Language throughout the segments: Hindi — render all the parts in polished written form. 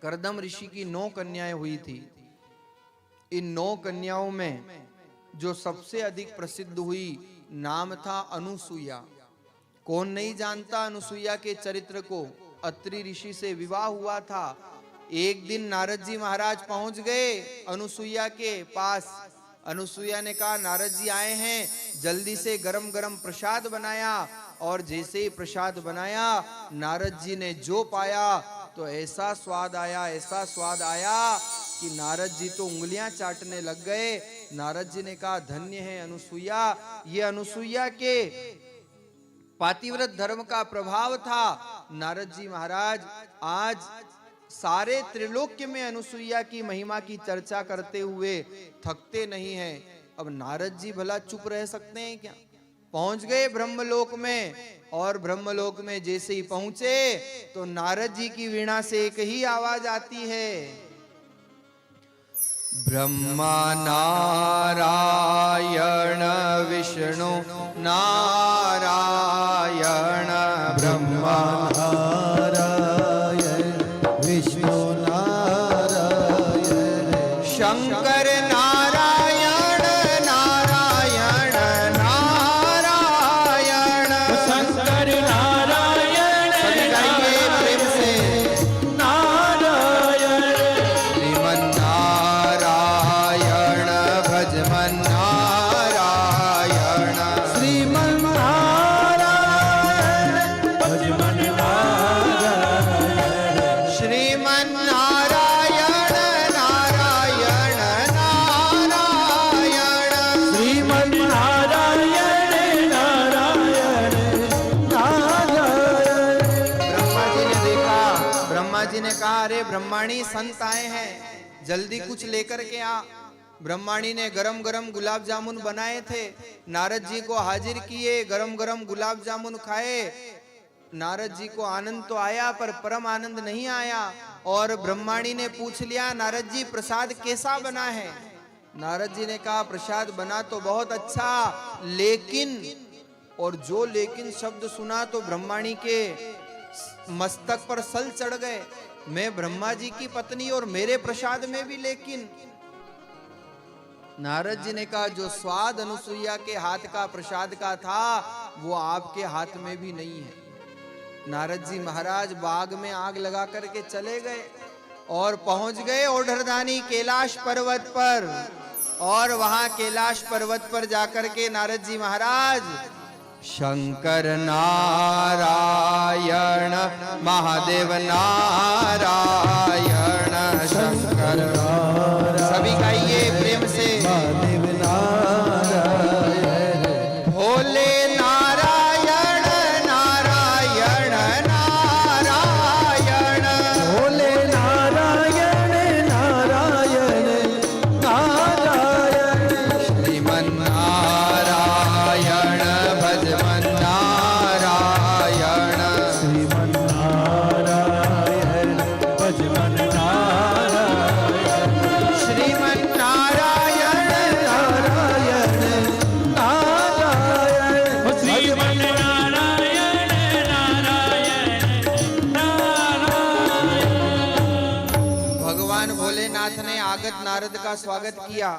कर्दम ऋषि की 9 कन्याएं हुई थी। इन 9 कन्याओं में जो सबसे अधिक प्रसिद्ध हुई नाम था अनुसुईया। कौन नहीं जानता अनुसुईया के चरित्र को। अत्रि ऋषि से विवाह हुआ था। एक दिन नारद जी महाराज पहुंच गए अनुसुईया के पास। अनुसुईया ने कहा नारद जी आए हैं, जल्दी से गरम गरम प्रसाद बनाया। और जैसे ही प्रसाद बनाया नारद जी ने जो पाया तो ऐसा स्वाद आया, ऐसा स्वाद आया कि नारद जी तो उंगलियां चाटने लग गए। नारद जी ने कहा धन्य है अनुसुईया। ये अनुसुईया के पातिव्रत धर्म का प्रभाव था। नारद जी महाराज आज सारे त्रिलोक्य में अनुसुईया की महिमा की चर्चा करते हुए थकते नहीं हैं। अब नारद जी भला चुप रह सकते हैं क्या? पहुंच गए ब्रह्मलोक में, और ब्रह्मलोक में जैसे ही पहुंचे तो नारद जी की वीणा से एक ही आवाज आती है, ब्रह्मा नारायण विष्णु नारायण, ब्रह्मा नारायण विष्णु नारायण, शंकर नारायण नारायण नारायण, शंकर नारायण प्रेम से नारायण, श्रीमन नारायण भजमन नारायण, श्रीमन नारायण भजमन नारायण, श्रीमन नारायण नारायण नारायण, श्रीमन नारायण नारायण नारायण। ब्रह्मा जी ने देखा, ब्रह्मा जी ने कहा अरे ब्रह्माणी संत आए हैं, जल्दी कुछ लेकर के आ। ब्रह्माणी ने गरम गरम गुलाब जामुन बनाए थे, नारद जी को हाजिर किए, गरम गरम गुलाब जामुन खाए। नारद जी को आनंद तो आया पर परम आनंद नहीं आया। और ब्रह्माणी ने पूछ लिया नारद जी प्रसाद कैसा बना है? नारद जी ने कहा प्रसाद बना तो बहुत अच्छा, लेकिन, और जो लेकिन शब्द सुना तो ब्रह्माणी के मस्तक पर सल चढ़ गए। मैं ब्रह्मा जी की पत्नी और मेरे प्रसाद में भी लेकिन। नारद जी ने कहा जो स्वाद अनुसुईया के हाथ का प्रसाद का था वो आपके हाथ में भी नहीं है। नारद जी महाराज बाग में आग लगा करके चले गए और पहुंच गए ओढ़रदानी कैलाश पर्वत पर। और वहां कैलाश पर्वत पर जाकर के नारद जी महाराज शंकर नारायण महादेव नारायण, शंकर सभी गाइए प्रेम से, महादेव नारायण, भोले नारायण नारायण नारायण, भोले नारायण नारायण नारायण, श्रीमन नारायण भजमन नारायण, श्रीमन नारायण भजमन नारायण, श्रीमन नारायण नारायण नारायण, श्रीमन नारायण नारायण नारायण। भगवान भोलेनाथ ने आगत नारद का स्वागत किया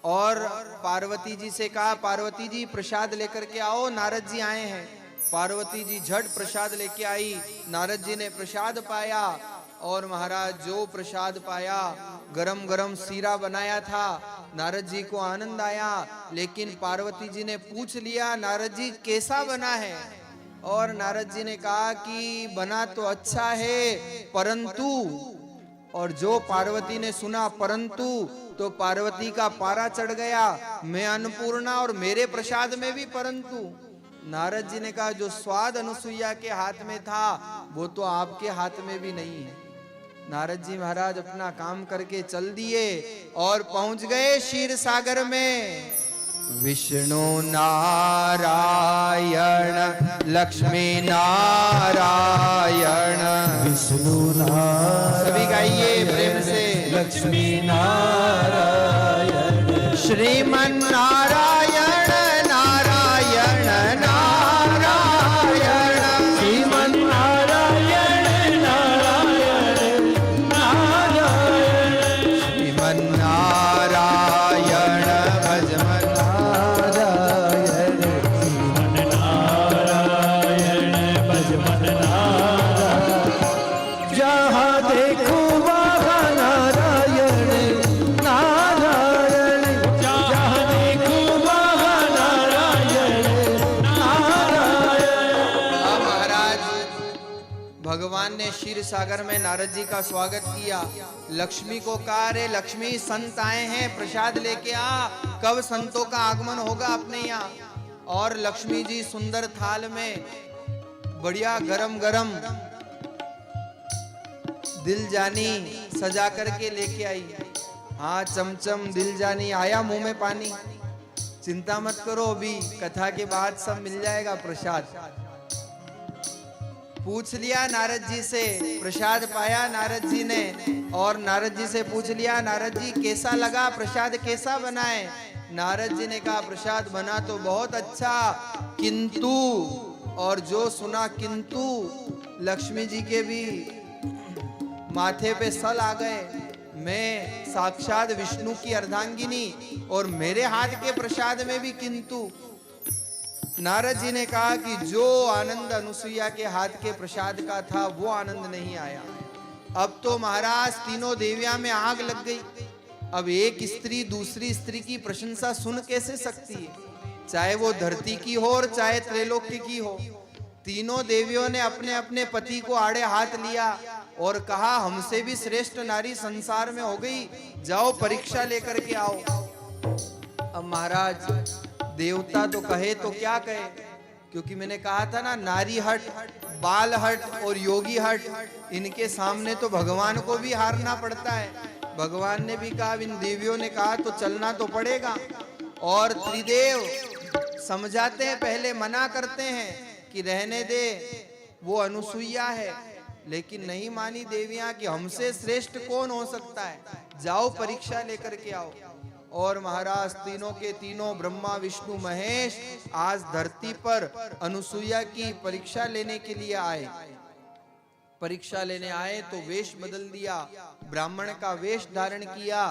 और पार्वती जी से कहा पार्वती जी प्रसाद लेकर के आओ, नारद जी आए हैं। पार्वती जी झट प्रसाद लेके आई। नारद जी ने प्रसाद पाया और महाराज जो प्रसाद पाया, गरम गरम सीरा बनाया था। नारद जी को आनंद आया, लेकिन पार्वती जी ने पूछ लिया नारद जी कैसा बना है? और नारद जी ने कहा कि बना तो अच्छा है परंतु, और जो पार्वती ने सुना परंतु तो पार्वती का पारा चढ़ गया, मैं अन्नपूर्णा और मेरे प्रसाद में भी परंतु। नारद जी ने कहा जो स्वाद अनुसुईया के हाथ में था वो तो आपके हाथ में भी नहीं है। नारद जी महाराज अपना काम करके चल दिए और पहुंच गए क्षीर सागर में। विष्णु नारायण लक्ष्मी नारायण, विष्णु नारायण सभी गाइए प्रेम से, लक्ष्मी नारायण, श्रीमन नारायण नारायण नारायण, श्रीमन नारायण नारायण नारायण, ने क्षीर सागर में नारद जी का स्वागत किया। लक्ष्मी को कहा, रे लक्ष्मी, संत आए हैं, प्रसाद लेके आ, कब संतों का आगमन होगा अपने यहाँ। और लक्ष्मी जी सुंदर थाल में बढ़िया गरम गरम दिल जानी सजा करके लेके आई। हाँ, चमचम दिल जानी आया, मुंह में पानी। चिंता मत करो, अभी कथा के बाद सब मिल जाएगा प्रसाद। पूछ लिया नारद जी से, प्रसाद पाया नारद जी ने, और नारद जी से पूछ लिया, नारद जी कैसा लगा प्रसाद, कैसा बनाए। नारद जी ने कहा, प्रसाद बना तो बहुत अच्छा, किंतु, और जो सुना किंतु, लक्ष्मी जी के भी माथे पे सल आ गए। मैं साक्षात विष्णु की अर्धांगिनी और मेरे हाथ के प्रसाद में भी किंतु। नारद जी ने कहा कि जो आनंद अनुसुईया के हाथ के प्रसाद का था वो आनंद नहीं आया। अब तो महाराज तीनों देवियां में आग लग गई। अब एक स्त्री दूसरी स्त्री की प्रशंसा सुन कैसे सकती है, चाहे वो धरती की हो और चाहे त्रैलोक्य की हो। तीनों देवियों ने अपने अपने पति को आड़े हाथ लिया और कहा, हमसे भी श्रेष्ठ नारी संसार में हो गई, जाओ परीक्षा लेकर के आओ। अब महाराज देवता तो कहे तो क्या कहे, क्योंकि मैंने कहा था ना, नारी हट, बाल हट और योगी हट, इनके सामने तो भगवान को भी हारना पड़ता है। भगवान ने भी कहा, इन देवियों ने कहा तो चलना तो पड़ेगा। और त्रिदेव समझाते हैं, पहले मना करते हैं कि रहने दे, वो अनुसुईया है, लेकिन नहीं मानी देवियां कि हमसे श्रेष्ठ कौन हो सकता है, जाओ परीक्षा लेकर के आओ। और महाराज तीनों के तीनों ब्रह्मा विष्णु महेश आज धरती पर अनुसुईया की परीक्षा लेने के लिए आए। परीक्षा लेने आए तो वेश बदल दिया, ब्राह्मण का वेश धारण किया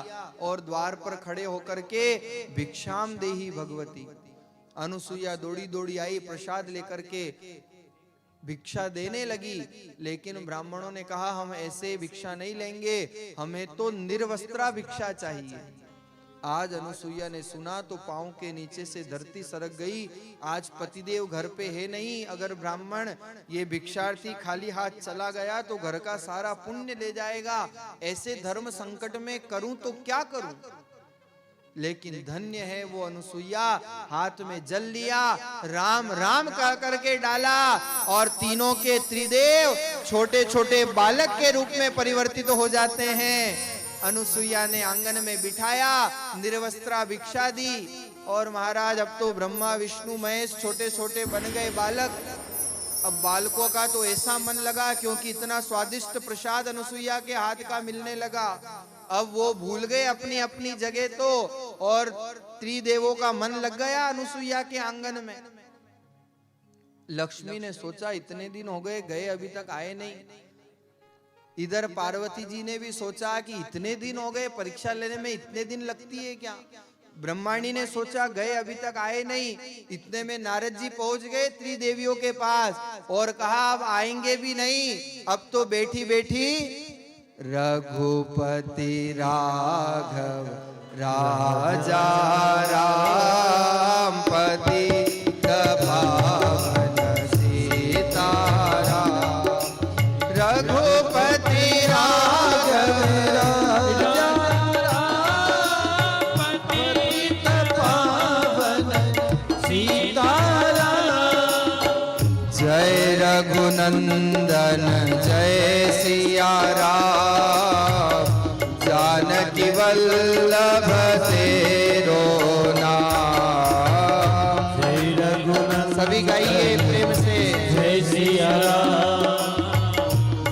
और द्वार पर खड़े होकर के भिक्षाम देहि भगवती। अनुसुईया दौड़ी दौड़ी आई, प्रसाद लेकर के भिक्षा देने लगी, लेकिन ब्राह्मणों ने कहा, हम ऐसे भिक्षा नहीं लेंगे, हमें तो निर्वस्त्रा भिक्षा चाहिए। आज अनुसुईया ने सुना तो पांव के नीचे से धरती सरक गई। आज पतिदेव घर पे है नहीं, अगर ब्राह्मण ये भिक्षार्थी खाली हाथ चला गया तो घर का सारा पुण्य ले जाएगा, ऐसे धर्म संकट में करूं तो क्या करूं। लेकिन धन्य है वो अनुसुईया, हाथ में जल लिया, राम राम कह करके डाला और तीनों के त्रिदेव छोटे छोटे बालक के रूप में परिवर्तित हो जाते हैं। अनुसुईया ने आंगन में बिठाया, निर्वस्त्रा भिक्षा दी और महाराज अब तो ब्रह्मा विष्णु महेश छोटे छोटे बन गए बालक। अब बालकों का तो ऐसा मन लगा, क्योंकि इतना स्वादिष्ट प्रसाद अनुसुईया के हाथ का मिलने लगा। अब वो भूल गए अपनी अपनी जगह तो, और त्रिदेवों का मन लग गया अनुसुईया के आंगन में। लक्ष्मी ने सोचा, इतने दिन हो गए, गए अभी तक आए नहीं। इधर पार्वती जी ने भी सोचा कि इतने दिन हो गए, परीक्षा लेने में इतने दिन लगती है क्या। ब्रह्माणी ने सोचा, गए अभी तक आए नहीं। इतने में नारद जी पहुंच गए त्रिदेवियों के पास और कहा, अब आएंगे भी नहीं, अब तो बैठी बैठी रघुपति राघव राजा राम पतित पावन सीताराम। रघुपति राघव राजा राम पतित पावन सीताराम। जय रघुनंदन जय सिया राम, जानकी वल्लभ तेरो नाम। जय रघुनंदन, सभी गाइए प्रेम से, जय सिया राम,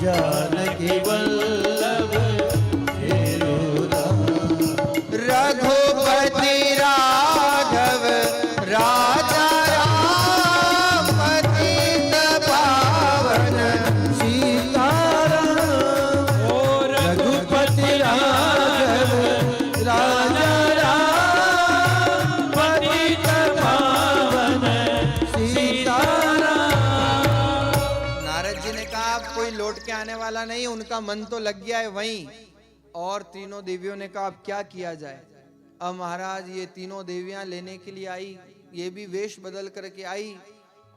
जानकी वल्लभ तेरो नाम। रघुपति राघव राजा राम पतित पावन सीताराम। ओ रघुपति राघव राजा राम पतित पावन सीताराम। नारद जी ने कहा, अब कोई लौट के आने वाला नहीं, उनका मन तो लग गया है वहीं। और तीनों देवियों ने कहा, अब क्या किया जाए। अब महाराज ये तीनों देवियां लेने के लिए आई, ये भी वेश बदल करके आई।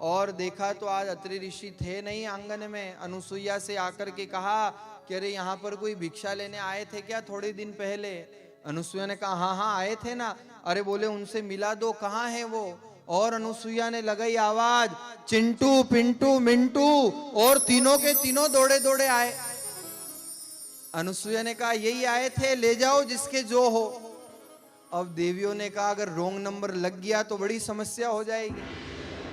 और देखा तो आज अत्रि ऋषि थे नहीं आंगन में। अनुसुईया से आकर के कहा कि अरे यहाँ पर कोई भिक्षा लेने आए थे क्या थोड़े दिन पहले? अनुसुईया ने कहा हाँ हाँ आए थे ना। अरे बोले उनसे मिला दो, कहाँ है वो? और अनुसुईया ने लगाई आवाज, चिंटू पिंटू मिंटू, और तीनों के तीनों दौड़े दौड़े आए। अनुसुईया ने कहा यही आए थे, ले जाओ जिसके जो हो। अब देवियों ने कहा अगर रॉन्ग नंबर लग गया तो बड़ी समस्या हो जाएगी।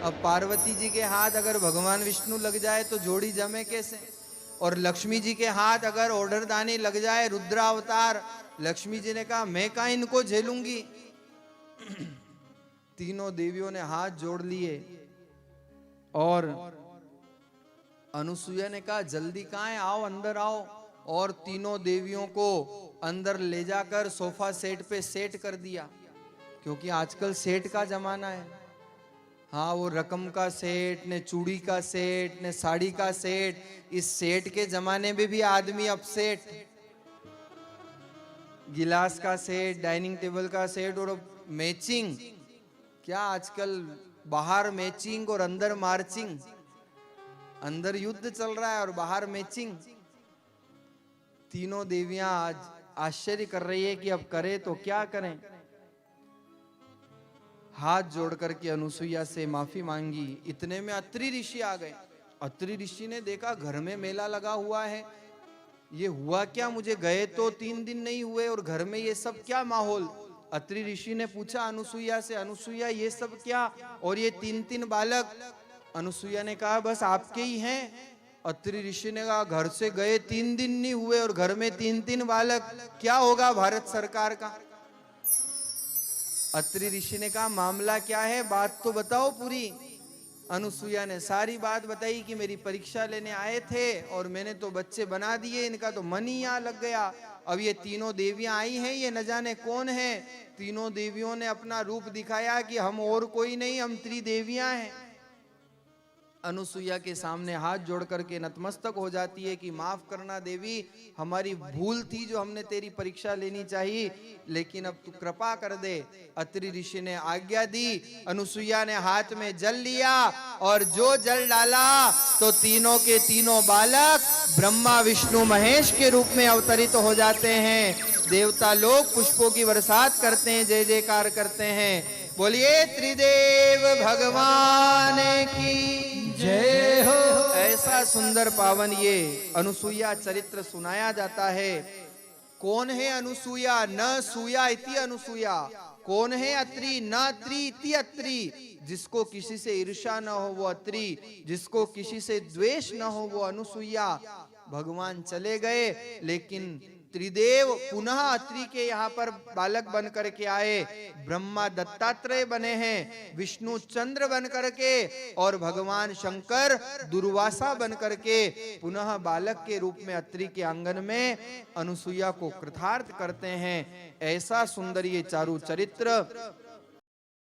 अब पार्वती जी के हाथ अगर भगवान विष्णु लग जाए तो जोड़ी जमे कैसे? और लक्ष्मी जी के हाथ अगर ऑर्डर दानी लग जाए, रुद्रावतार, लक्ष्मी जी ने कहा मैं कहां इनको झेलूंगी। तीनों देवियों ने हाथ जोड़ लिए और अनुसुईया ने कहा जल्दी कहां है, आओ अंदर आओ। और तीनों देवियों को अंदर ले जाकर सोफा सेट पे सेट कर दिया, क्योंकि आजकल सेट का जमाना है। हाँ, वो रकम का सेट ने, चूड़ी का सेट ने, साड़ी का सेट। इस सेट के जमाने में भी आदमी अपसेट। गिलास का सेट, डाइनिंग टेबल का सेट, और मैचिंग। क्या आजकल बाहर मैचिंग और अंदर मार्चिंग। अंदर युद्ध चल रहा है और बाहर मैचिंग। तीनों देवियां आज आश्चर्य कर रही है कि अब करें तो क्या करें। हाथ जोड़ करके अनुसुईया से माफी मांगी। इतने में अत्रि ऋषि आ गए। अत्रि ऋषि ने देखा घर में मेला लगा हुआ है, ये हुआ क्या? मुझे गए तो 3 दिन नहीं हुए और घर में ये सब क्या माहौल? अत्रि ऋषि ने पूछा अनुसुईया से, अनुसुईया ये सब क्या, और ये 3 बालक? अनुसुईया ने कहा बस आपके ही हैं। अत्रि ऋषि ने कहा घर से गए 3 दिन नहीं हुए और घर में 3 बालक, क्या होगा भारत सरकार का? अत्रि ऋषि ने कहा मामला क्या है, बात तो बताओ पूरी। अनुसुईया ने सारी बात बताई कि मेरी परीक्षा लेने आए थे और मैंने तो बच्चे बना दिए, इनका तो मन ही यहाँ लग गया। अब ये तीनों देवियां आई हैं, ये न जाने कौन है। तीनों देवियों ने अपना रूप दिखाया कि हम और कोई नहीं, हम त्रिदेवियां हैं। अनुसुईया के सामने हाथ जोड़ करके नतमस्तक हो जाती है कि माफ करना देवी, हमारी भूल थी जो हमने तेरी परीक्षा लेनी चाहिए, लेकिन अब तू कृपा कर दे। अत्रि ऋषि ने आज्ञा दी। अनुसुईया ने हाथ में जल लिया और जो जल डाला तो तीनों के तीनों बालक ब्रह्मा विष्णु महेश के रूप में अवतरित हो जाते हैं। देवता लोग पुष्पों की बरसात करते हैं, जय जयकार करते हैं। बोलिए त्रिदेव भगवान की जय हो। ऐसा सुंदर पावन ये अनुसुईया चरित्र सुनाया जाता है। कौन है अनुसुईया? न सूया इति अनुसुईया। कौन है अत्रि? न अत्रि इति अत्रि। जिसको किसी से ईर्ष्या न हो वो अत्रि, जिसको किसी से द्वेष न हो वो अनुसुईया। भगवान चले गए लेकिन त्रिदेव पुनः अत्रि के यहाँ पर बालक बन करके आए। ब्रह्मा दत्तात्रेय बने हैं, विष्णु चंद्र बन करके, और भगवान शंकर दुर्वासा बन करके पुनः बालक के रूप में अत्रि के आंगन में अनुसुईया को कृतार्थ करते हैं। ऐसा सुंदर ये चारु चरित्र